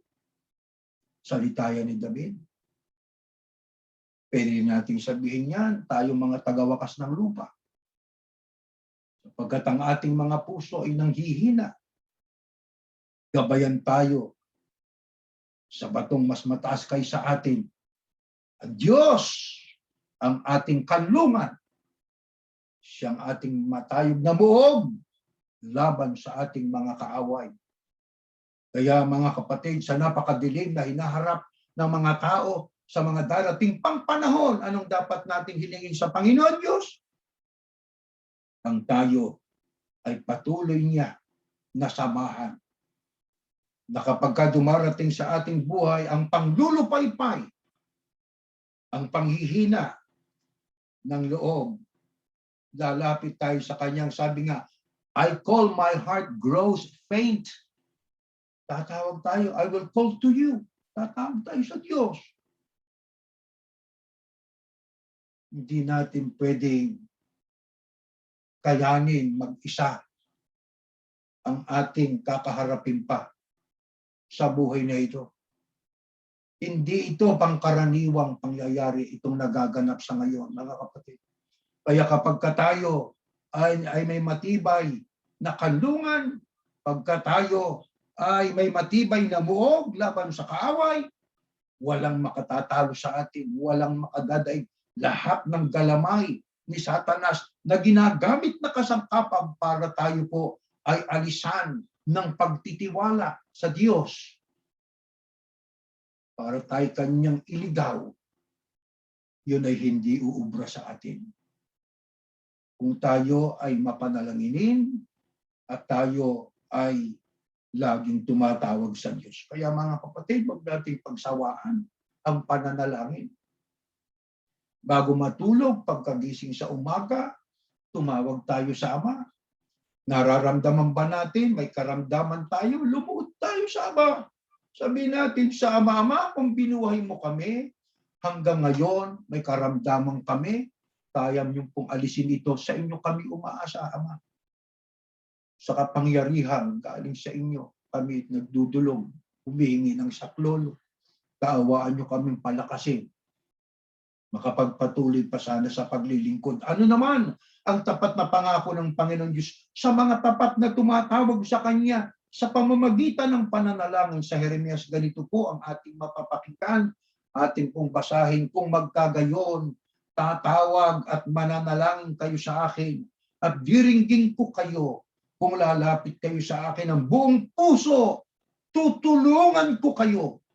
Salita yan ni David. Pwede natin sabihin yan, tayo mga tagawakas ng lupa. Sapagkat ang ating mga puso ay nanghihina. Gabayan tayo sa batong mas mataas kaysa atin. Ang Diyos ang ating kanlungan. Siyang ating matayog na muog laban sa ating mga kaaway. Kaya mga kapatid, sa napakadilim na hinaharap ng mga tao sa mga darating pang panahon, anong dapat nating hilingin sa Panginoon Diyos? Ang tayo ay patuloy niya na samahan. Na kapag dumarating sa ating buhay ang panglulupaypay, ang panghihina ng loob, lalapit tayo sa kanyang, sabi nga, I call my heart grows faint. Tatawag tayo, I will call to you. Tatawag tayo sa Diyos. Hindi natin pwedeng kayanin mag-isa ang ating kakaharapin pa sa buhay na ito. Hindi ito pangkaraniwang pangyayari itong nagaganap sa ngayon, mga kapatid. Kaya kapag tayo ay may matibay na kanlungan, pagka tayo ay may matibay na muog laban sa kaaway, walang makatatalo sa atin, walang makadadaig. Lahat ng galamay ni Satanas na ginagamit na kasangkapan para tayo po ay alisan ng pagtitiwala sa Diyos. Para tayo kanyang iligaw, yun ay hindi uubra sa atin. Kung tayo ay mapanalanginin at tayo ay laging tumatawag sa Diyos. Kaya mga kapatid, huwag nating pagsawaan ang pananalangin. Bago matulog, pagkagising sa umaga, tumawag tayo sa Ama. Nararamdaman ba natin, may karamdaman tayo, lumuhod tayo sa Ama. Sabihin natin sa Ama, Ama, kung binuhay mo kami, hanggang ngayon may karamdaman kami, kaya niyo pong alisin ito, sa inyo kami umaasa, Ama. Sa kapangyarihan galing sa inyo, kami nagdudulong, humihingi ng saklolo. Kaawaan niyo kaming palakasin. Makapagpatuloy pa sana sa paglilingkod. Ano naman ang tapat na pangako ng Panginoon Diyos sa mga tapat na tumatawag sa Kanya sa pamamagitan ng pananalangin sa Jeremias? Ganito po ang ating mapapakinggan, ating pong basahin. Kung magkagayon, tatawag at mananalangin kayo sa akin at diringgin ko kayo. Kung lalapit kayo sa akin ng buong puso, tutulungan ko kayo.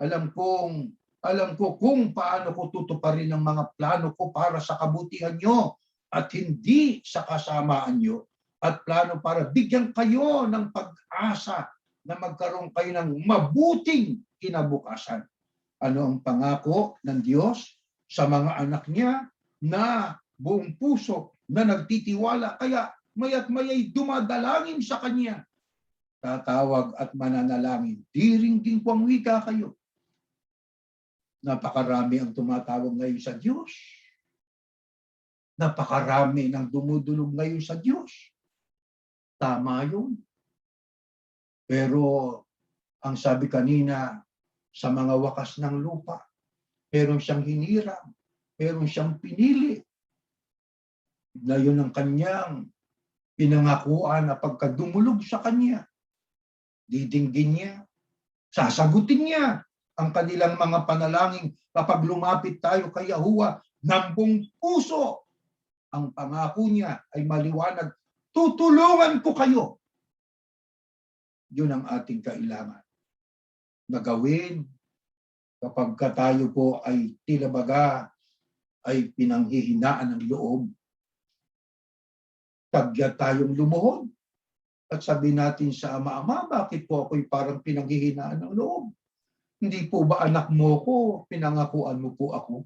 Alam ko kung paano ko tutuparin ang mga plano ko para sa kabutihan nyo at hindi sa kasamaan nyo, at plano para bigyan kayo ng pag-asa na magkaroon kayo ng mabuting kinabukasan. Ano ang pangako ng Diyos sa mga anak niya na buong puso na nagtitiwala, kaya maya't maya'y dumadalangin sa Kanya. Tatawag at mananalangin. Diringgin ko ang wika kayo. Napakarami ang tumatawag ngayon sa Diyos. Napakarami ng dumudulog ngayon sa Diyos. Tama yun. Pero ang sabi kanina, sa mga wakas ng lupa, meron siyang hinirang, meron siyang pinili. Na yun ang kanyang pinangakuan na pagkadumulog sa kanya, didinggin niya, sasagutin niya ang kanilang mga panalangin kapag lumapit tayo kay Yahuwah ng buong puso. Ang pangako niya ay maliwanag, tutulungan ko kayo. Yun ang ating kailangan na gawin kapag tayo po ay tila baga ay pinanghihinaan ng loob. Tagya tayong lumuhod at sabi natin sa Ama, bakit po ako'y parang pinanghihinaan ng loob? Hindi po ba anak mo ko, pinangakuan mo po ako?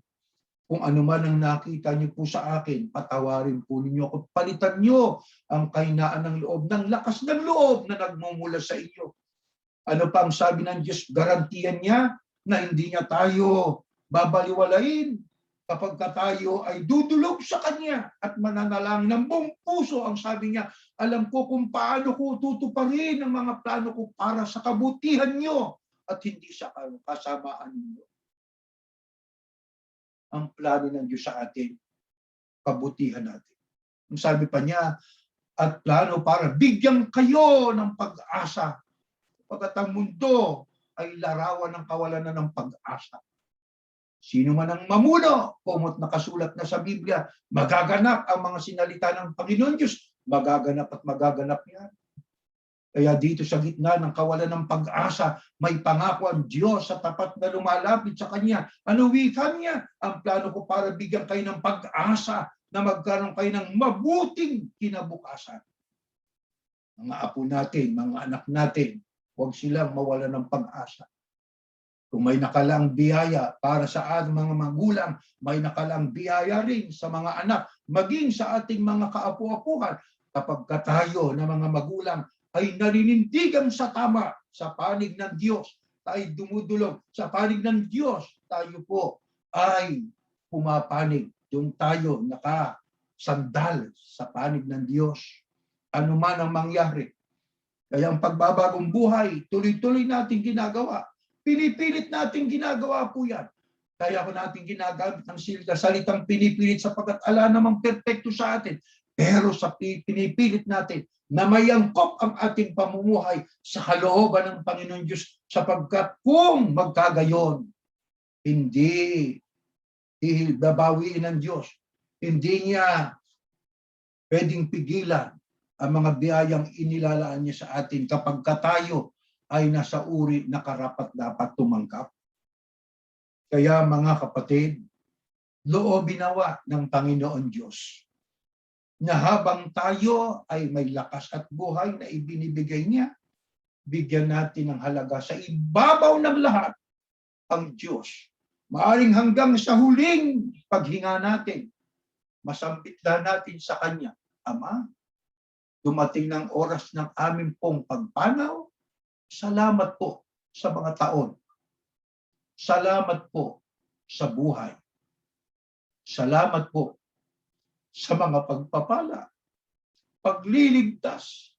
Kung ano man ang nakita niyo po sa akin, patawarin po ninyo ako. Palitan niyo ang kahinaan ng loob, ng lakas ng loob na nagmumula sa inyo. Ano pa ang sabi ng Diyos? Garantiyan niya na hindi niya tayo babaliwalain kapag tayo ay dudulog sa Kanya at mananalangin ng buong puso. Ang sabi niya, alam ko kung paano ko tutuparin ang mga plano ko para sa kabutihan niyo at hindi sa kasamaan niyo. Ang plano ng Diyos sa atin, kabutihan natin. Ang sabi pa niya, at plano para bigyan kayo ng pag-asa. Pagkat ang mundo ay larawan ng kawalan na ng pag-asa. Sino man ang mamuno, kumot nakasulat na sa Biblia, magaganap ang mga sinalita ng Panginoon Diyos, magaganap at magaganap yan. Kaya dito sa gitna ng kawalan ng pag-asa, may pangako ang Diyos sa tapat na lumalapit sa Kanya. Ano wika niya? Ang plano ko para bigyan kayo ng pag-asa na magkaroon kayo ng mabuting kinabukasan. Mga apo natin, mga anak natin, huwag silang mawala ng pag-asa. Kung may nakalang biyaya para sa ating mga magulang, may nakalang biyaya rin sa mga anak, maging sa ating mga kaapu-apuhan, kapag tayo na mga magulang ay naninindigan sa tama sa panig ng Diyos, tayo dumudulog sa panig ng Diyos, tayo po ay pumapanig. Doon tayo nakasandal sa panig ng Diyos. Ano man ang mangyari. Kaya ang pagbabagong buhay, tuloy-tuloy natin ginagawa. Pinipilit natin ginagawa po yan. Kaya ako natin ginagamit ng salitang pinipilit sapagkat ala namang perpekto sa atin. Pero sa pinipilit natin na may angkop ang ating pamumuhay sa kalooban ng Panginoon Diyos sapagkat kung magkagayon, hindi babawiin ng Diyos. Hindi niya pwedeng pigilan ang mga biyayang inilalaan niya sa atin kapag tayo ay nasa uri na karapat-dapat tumangkap. Kaya mga kapatid, loobin nawa ng Panginoon Diyos na habang tayo ay may lakas at buhay na ibinibigay niya, bigyan natin ng halaga sa ibabaw ng lahat ang Diyos. Maaring hanggang sa huling paghinga natin, masambit natin sa Kanya, Ama, dumating ng oras ng aming pong pagpanaw. Salamat po sa mga taon. Salamat po sa buhay. Salamat po sa mga pagpapala, pagliligtas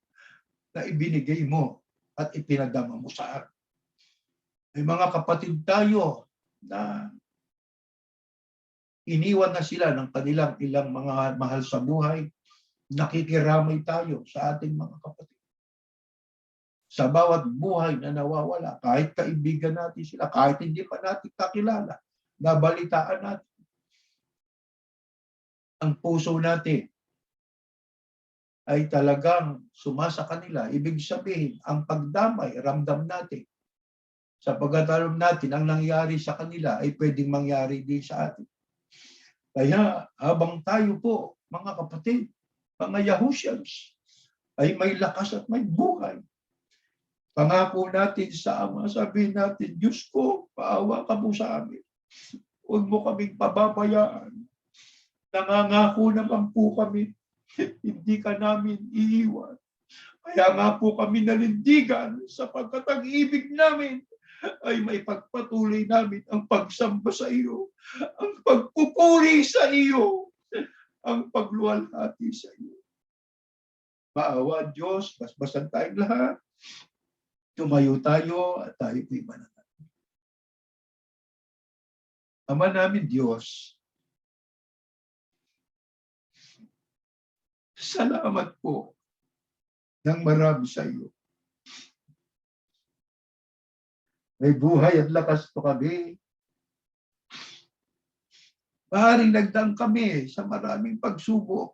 na ibinigay mo at ipinadama mo sa akin. May mga kapatid tayo na iniwan na sila ng kanilang ilang mga mahal sa buhay. Nakikiramay tayo sa ating mga kapatid. Sa bawat buhay na nawawala, kahit kaibigan natin sila, kahit hindi pa natin kakilala, nabalitaan natin. Ang puso natin ay talagang sumasa kanila. Ibig sabihin, ang pagdamay, ramdam natin. Sapagkat alam natin, ang nangyari sa kanila ay pwedeng mangyari din sa atin. Kaya habang tayo po, mga kapatid, mga Yahusyans, ay may lakas at may buhay. Pangako natin sa Ama, sabihin natin, Diyos ko, Maawa ka po sa amin. Huwag mo kaming pababayaan. Nangangako naman po kami, hindi ka namin iiwan. Kaya nga po kami nanindigan sapagkat ang ibig namin ay may pagpatuloy namin ang pagsamba sa iyo, ang pagpupuri sa iyo, ang pagluwalhati sa iyo. Maawa Diyos, basbasan tayong lahat. Tumayo tayo at tayo po'y mananalo. Ama namin Diyos, salamat po ng marami sa iyo. May buhay at lakas po kami. Maaaring nagdang kami sa maraming pagsubok.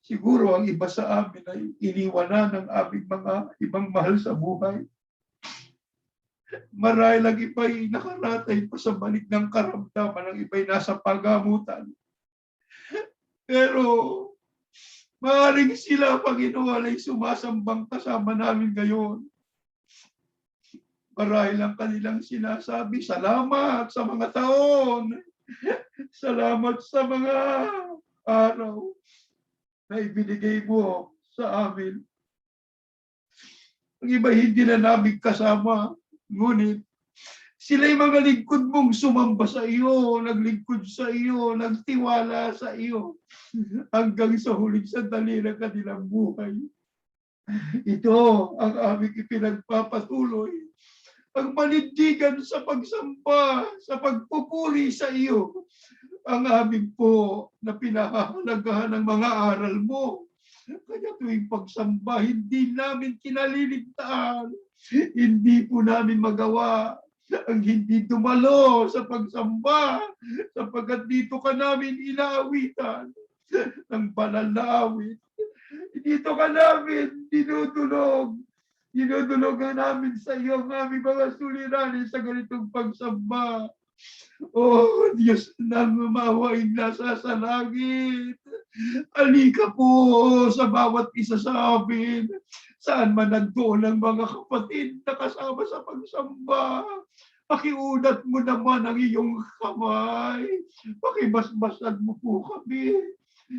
Siguro ang iba sa amin ay iniwanan ng aming mga ibang mahal sa buhay. Marahil ang iba'y nakaratay pa sa balik ng karamdaman, ang iba'y nasa pagamutan. Pero maaaring sila, Panginoon, ay sumasambang kasama namin ngayon. Marahil ang kanilang sinasabi, salamat sa mga taon. Salamat sa mga araw na ibinigay mo sa amin. Ang iba hindi na namin kasama, ngunit sila'y mga lingkod mong sumamba sa iyo, naglingkod sa iyo, nagtiwala sa iyo, hanggang sa huling sandali ng kanilang buhay. Ito ang aming ipinagpapatuloy, ang manindigan sa pagsamba, sa pagpupuri sa iyo, ang amin po na pinahahalagahan ng mga aral mo. Kaya tuwing pagsamba, hindi namin kinaliligtaan, hindi po namin magawa ang hindi dumalo sa pagsamba, sapagkat dito ka namin inaawitan ng banal na awit. Dito ka namin dinudulog. Dinudulogan namin sa iyo ang aming mga suliranin sa ganitong pagsamba. Oh, Diyos na mamawaing nasa sa langit. Halika po sa bawat isa sa amin. Saan man nandoon ang mga kapatid na kasama sa pagsamba. Pakiunat mo naman ang iyong kamay. Pakibasbasan mo po kami.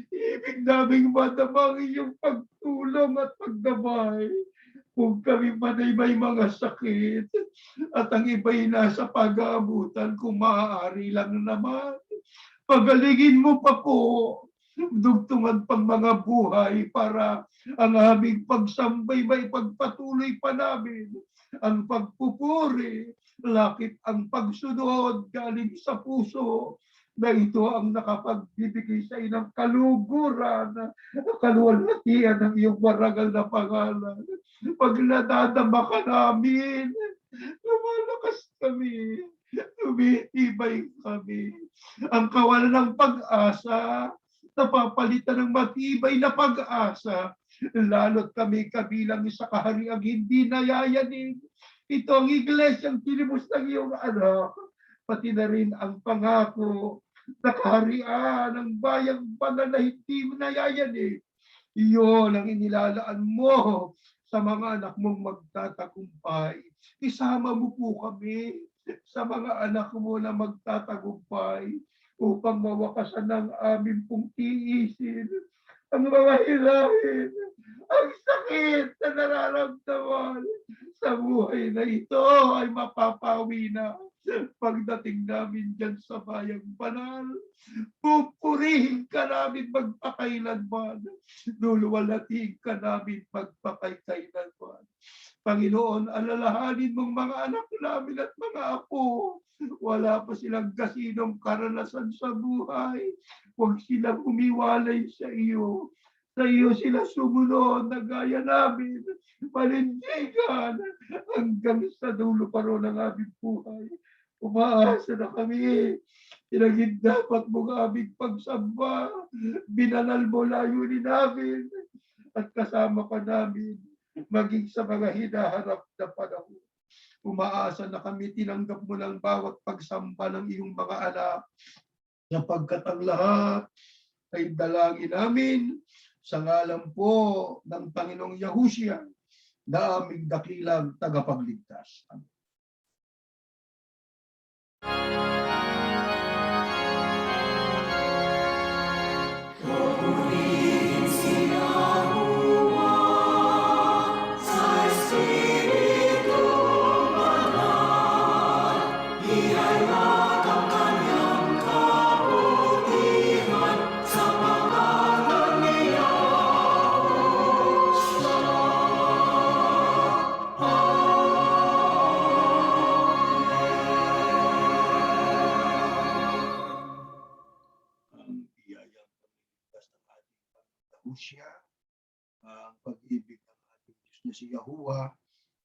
Ibig naming madama ang iyong pagtulong at pagdamay. Kung kami man ay may mga sakit at ang iba'y nasa pag-aabutan, kung maaari lang naman, pagalingin mo pa po, dugtungan pang mga buhay para ang aming pagsambay may pagpatuloy pa namin, ang pagpupuri, lakit ang pagsunod galing sa puso, na ito ang nakapagbibigay sa inang kaluguran, kaluwalhatian ng iyong marangal na pangalan. Pag nadadama ka namin, lumalakas kami, tumitibay kami. Ang kawalan ng pag-asa, napapalitan ng matibay na pag-asa, lalo't kami kabilang sa kahariang hindi nayayanig. Ito ang iglesyang tinibus ng iyong anak, pati na rin ang pangako na kaharian ng bayang banal na hindi nayayanig. Iyon ang inilalaan mo sa mga anak mong magtatagumpay. Isama mo po kami sa mga anak mo na magtatagumpay upang mawakasan ng aming pong tiisin ang mga hilahin, ang sakit na nararamdaman sa buhay na ito ay mapapawi na pagdating namin dyan sa bayang banal. Pupurihin ka namin magpakailanman. Luluwalhatiin ka namin magpakailanman. Panginoon, alalahanin mong mga anak namin at mga apo. Wala pa silang kasinong karanasan sa buhay. Huwag silang umiwalay sa iyo. Sa iyo sila sumunod na gaya namin. Panindigan hanggang sa dulo pa ron ng aming buhay. Umaasa na kami. Tinagid dapat mo aming pagsamba. Binanal mo layunin namin. At kasama ka namin maging sa mga hinaharap na panahon. Umaasa na kami, tinanggap mo ng bawat pagsamba ng iyong mga anak, sapagkat ang lahat ay dalangin namin sa ngalan po ng Panginoong Yahushua na aming dakilang tagapagligtas. Amen. Purihin si Yahuwah sa Espiritu Banal. Ihayag ang kanyang kabutihan sa pangalan ni Ang biyayang pagligtas ng ating Panginoon, ang pag-ibig ng ating Diyos na si Yahuwah,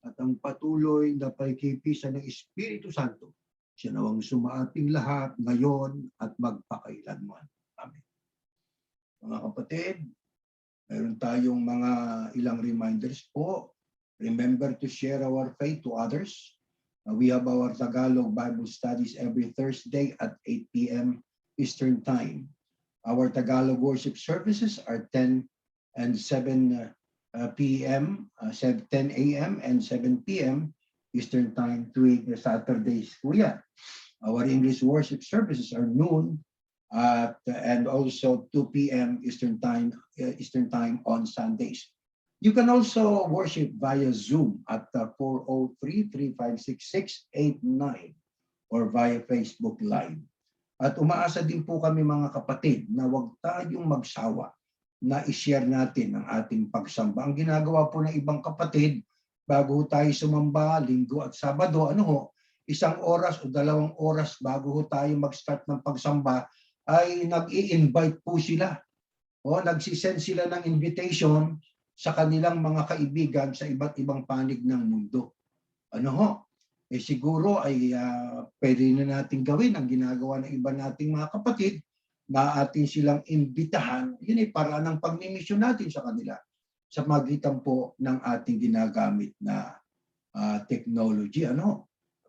at ang patuloy na pagkikiisa ng Espiritu Santo. Siya nawang sumaating lahat ngayon at magpakailanman. Amen. Mga kapatid, meron tayong mga ilang reminders po. Remember to share our faith to others. We have our Tagalog Bible studies every Thursday at 8 p.m. Eastern Time. Our Tagalog worship services are 10 and 7 p.m., 10 a.m. and 7 p.m. Eastern Time tuwing Saturdays po yan. Our English worship services are noon and also 2 p.m. Eastern Time on Sundays. You can also worship via Zoom at 403-356-689 or via Facebook Live. At umaasa din po kami mga kapatid na huwag tayong magsawa na i-share natin ang ating pagsamba. Ang ginagawa po ng ibang kapatid bago tayo sumamba, Linggo at Sabado, 1 oras o 2 oras bago tayo mag-start ng pagsamba ay nag-i-invite po sila. Nagsisend sila ng invitation sa kanilang mga kaibigan sa iba't ibang panig ng mundo. Siguro ay pwede na natin gawin ang ginagawa ng iba nating mga kapatid na atin silang imbitahan. Yun ay paraan ng pagmimisyon natin sa kanila sa magitan po ng ating ginagamit na technology.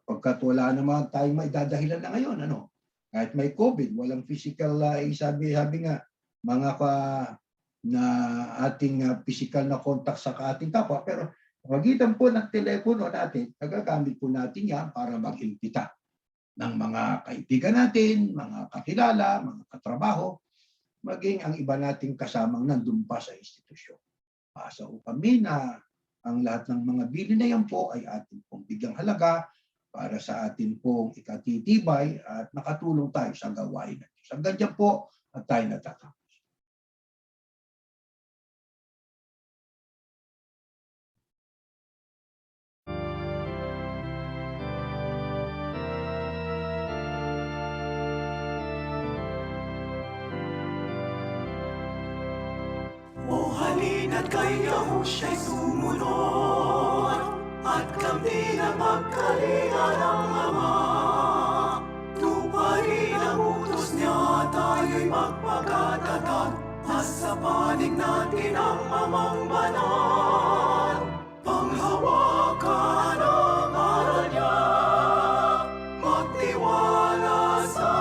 Pagkat wala naman tayong maidadahilan na ngayon. Kahit may COVID, walang physical, sabi nga, mga na ating physical na contact sa ating kapwa. Pero magitan po ng telepono natin, nagagamit po natin yan para mag-imbita ng mga kaibigan natin, mga kakilala, mga katrabaho, maging ang iba nating kasamang nandun pa sa institusyon. Asa po kami na ang lahat ng mga bili na yan po ay ating pong bigyang halaga para sa atin pong ikatitibay at nakatulong tayo sa gawain natin. Hanggang dyan po at tayo natatapos. O halina't kay Yahusya'y sumunod, at kami na magkalinga ng Ama. Tuparin ang utos niya, tayo'y magpakatatag, at sa panig natin ang Amang banal. Panghawakan ang aral niya, magtiwala sa